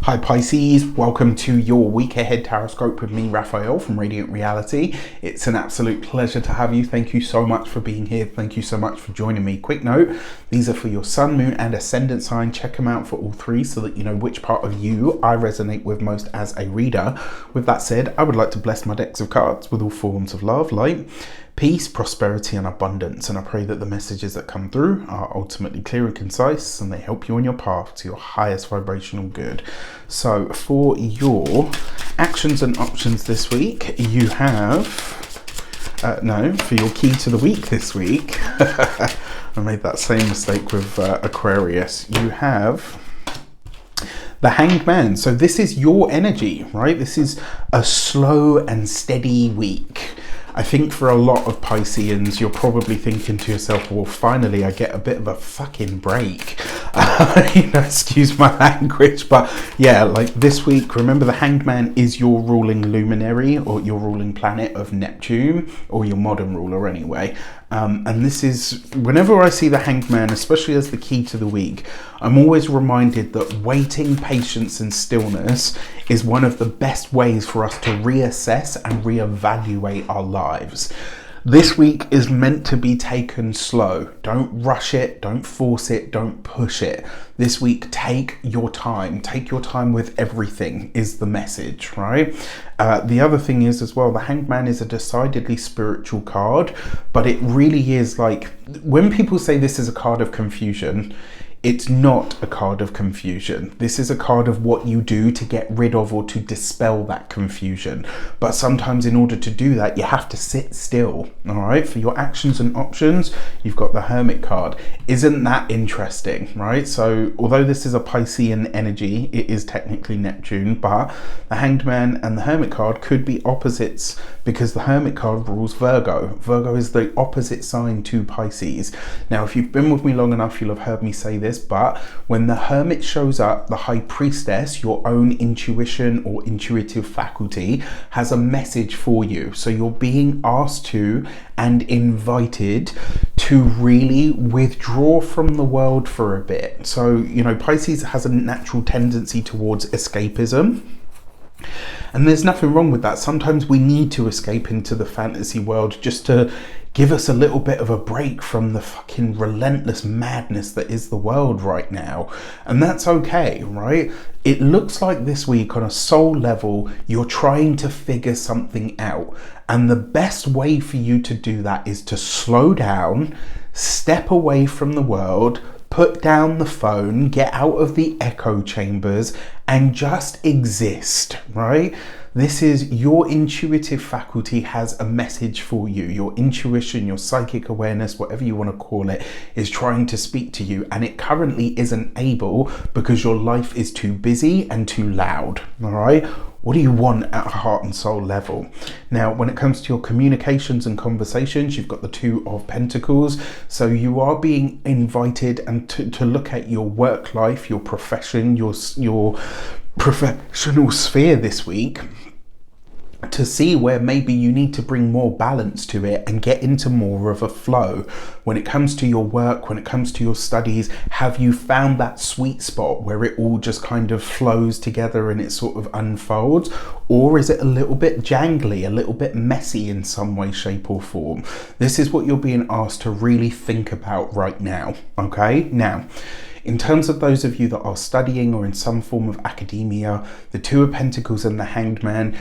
Hi Pisces, welcome to your week ahead taroscope with me, Raphael from Radiant Reality. It's an absolute pleasure to have you. Thank you so much for being here. Thank you so much for joining me. Quick note, these are for your sun, moon and ascendant sign. Check them out for all three so that you know which part of you I resonate with most as a reader. With that said, I would like to bless my decks of cards with all forms of love, light, peace, prosperity and abundance, and I pray that the messages that come through are ultimately clear and concise and they help you on your path to your highest vibrational good. So for your actions and options this week, you have for your key to the week this week I made that same mistake with Aquarius. You have the Hanged Man. So this is your energy, right? This is a slow and steady week. I think for a lot of Pisceans, you're probably thinking to yourself, well, finally I get a bit of a fucking break. Excuse my language, but yeah, like this week, remember the Hanged Man is your ruling luminary or your ruling planet of Neptune, or your modern ruler anyway. And this is, whenever I see the Hanged Man, especially as the key to the week, I'm always reminded that waiting, patience and stillness is one of the best ways for us to reassess and reevaluate our lives. This week is meant to be taken slow. Don't rush it, don't force it, don't push it. This week, take your time. Take your time with everything is the message, right? The other thing is as well, the Hanged Man is a decidedly spiritual card, but it really is like, when people say this is a card of confusion, it's not a card of confusion. This is a card of what you do to get rid of or to dispel that confusion. But sometimes in order to do that, you have to sit still, all right? For your actions and options, you've got the Hermit card. Isn't that interesting, right? So although this is a Piscean energy, it is technically Neptune, but the Hanged Man and the Hermit card could be opposites because the Hermit card rules Virgo. Virgo is the opposite sign to Pisces. Now, if you've been with me long enough, you'll have heard me say this, but when the Hermit shows up, the High Priestess, your own intuition or intuitive faculty, has a message for you. So you're being asked to and invited to really withdraw from the world for a bit. So, you know, Pisces has a natural tendency towards escapism. And there's nothing wrong with that. Sometimes we need to escape into the fantasy world just to give us a little bit of a break from the fucking relentless madness that is the world right now. And that's okay, right? It looks like this week on a soul level, you're trying to figure something out. And the best way for you to do that is to slow down, step away from the world, put down the phone, get out of the echo chambers and just exist, right? This is your intuitive faculty has a message for you. Your intuition, your psychic awareness, whatever you want to call it, is trying to speak to you. And it currently isn't able because your life is too busy and too loud, all right? What do you want at a heart and soul level? Now, when it comes to your communications and conversations, you've got the Two of Pentacles. So you are being invited and to look at your work life, your profession, your professional sphere this week, to see where maybe you need to bring more balance to it and get into more of a flow. When it comes to your work, when it comes to your studies, have you found that sweet spot where it all just kind of flows together and it sort of unfolds? Or is it a little bit jangly, a little bit messy in some way, shape or form? This is what you're being asked to really think about right now, okay? Now, in terms of those of you that are studying or in some form of academia, the Two of Pentacles and the Hanged Man,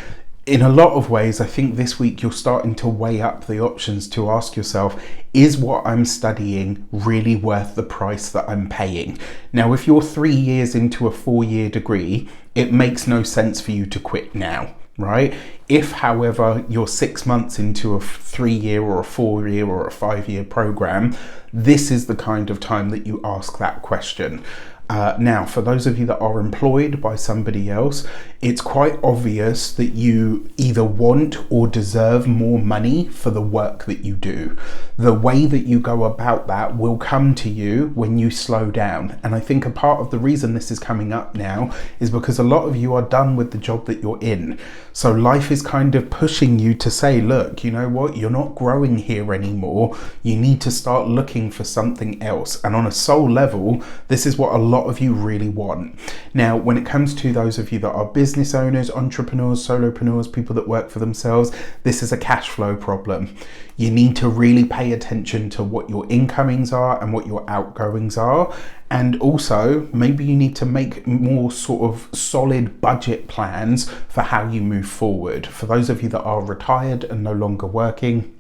in a lot of ways, I think this week you're starting to weigh up the options to ask yourself, is what I'm studying really worth the price that I'm paying? Now, if you're 3 years into a 4-year degree, it makes no sense for you to quit now, right? If, however, you're 6 months into a 3-year or a 4-year or a 5-year program, this is the kind of time that you ask that question. Now, for those of you that are employed by somebody else, it's quite obvious that you either want or deserve more money for the work that you do. The way that you go about that will come to you when you slow down. And I think a part of the reason this is coming up now is because a lot of you are done with the job that you're in. So life is kind of pushing you to say, look, you know what, you're not growing here anymore. You need to start looking for something else. And on a soul level, this is what a lot lot of you really want. Now, when it comes to those of you that are business owners, entrepreneurs, solopreneurs, people that work for themselves, this is a cash flow problem. You need to really pay attention to what your incomings are and what your outgoings are. And also, maybe you need to make more sort of solid budget plans for how you move forward. For those of you that are retired and no longer working,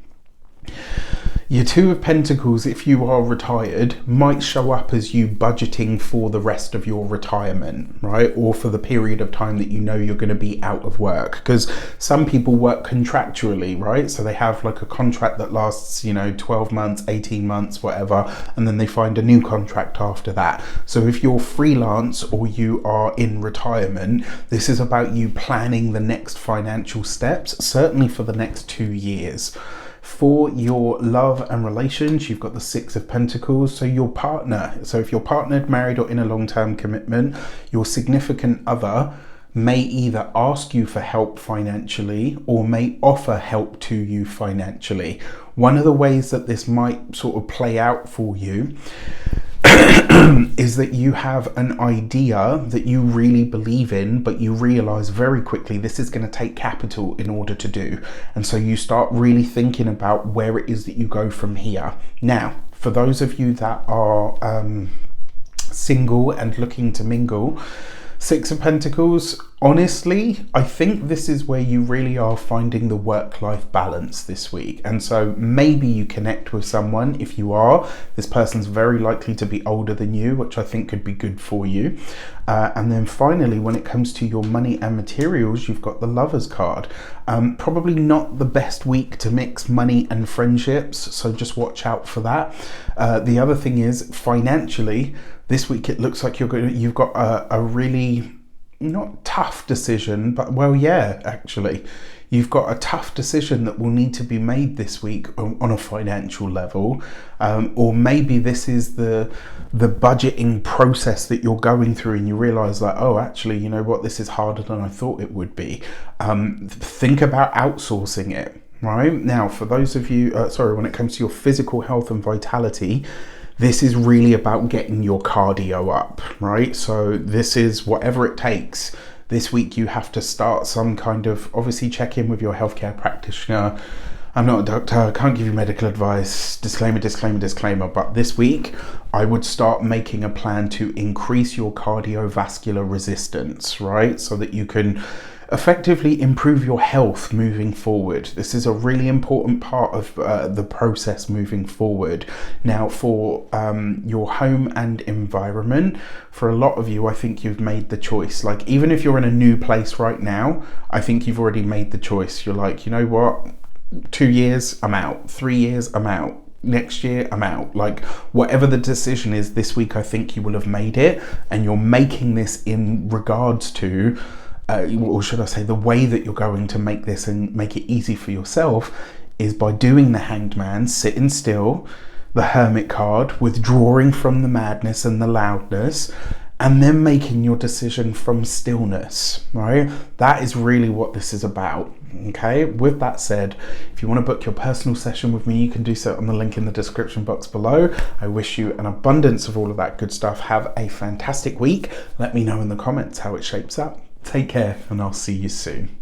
your Two of Pentacles, if you are retired, might show up as you budgeting for the rest of your retirement, right? Or for the period of time that you know you're going to be out of work. Because some people work contractually, right? So they have like a contract that lasts, 12 months, 18 months, whatever, and then they find a new contract after that. So if you're freelance or you are in retirement, this is about you planning the next financial steps, certainly for the next 2 years. For your love and relations, you've got the Six of Pentacles. So your partner, so if you're partnered, married, or in a long-term commitment, your significant other may either ask you for help financially or may offer help to you financially. One of the ways that this might sort of play out for you is that you have an idea that you really believe in, but you realize very quickly this is going to take capital in order to do. And so you start really thinking about where it is that you go from here. Now, for those of you that are single and looking to mingle, Six of Pentacles, honestly, I think this is where you really are finding the work-life balance this week. And so maybe you connect with someone. If you are, this person's very likely to be older than you, which I think could be good for you. And then finally, when it comes to your money and materials, you've got the Lovers card. Probably not the best week to mix money and friendships, so just watch out for that. The other thing is, financially, this week it looks like you've got a really, not tough decision, but well, yeah, actually, you've got a tough decision that will need to be made this week on a financial level. Or maybe this is the budgeting process that you're going through and you realize that, oh, actually, you know what, this is harder than I thought it would be. Think about outsourcing it, right? Now, for those of you, when it comes to your physical health and vitality, this is really about getting your cardio up, right? So this is whatever it takes. This week you have to start some kind of, obviously check in with your healthcare practitioner. I'm not a doctor, I can't give you medical advice, disclaimer, disclaimer, disclaimer. But this week I would start making a plan to increase your cardiovascular resistance, right? So that you can effectively improve your health moving forward. This is a really important part of the process moving forward. Now, for your home and environment, for a lot of you, I think you've made the choice. Like, even if you're in a new place right now, I think you've already made the choice. You're like, you know what, 2 years, I'm out. 3 years, I'm out. Next year, I'm out. Like, whatever the decision is this week, I think you will have made it, and you're making this in regards to or should I say, the way that you're going to make this and make it easy for yourself is by doing the Hanged Man, sitting still, the Hermit card, withdrawing from the madness and the loudness, and then making your decision from stillness, right? That is really what this is about, okay? With that said, if you want to book your personal session with me, you can do so on the link in the description box below. I wish you an abundance of all of that good stuff. Have a fantastic week. Let me know in the comments how it shapes up. Take care, and I'll see you soon.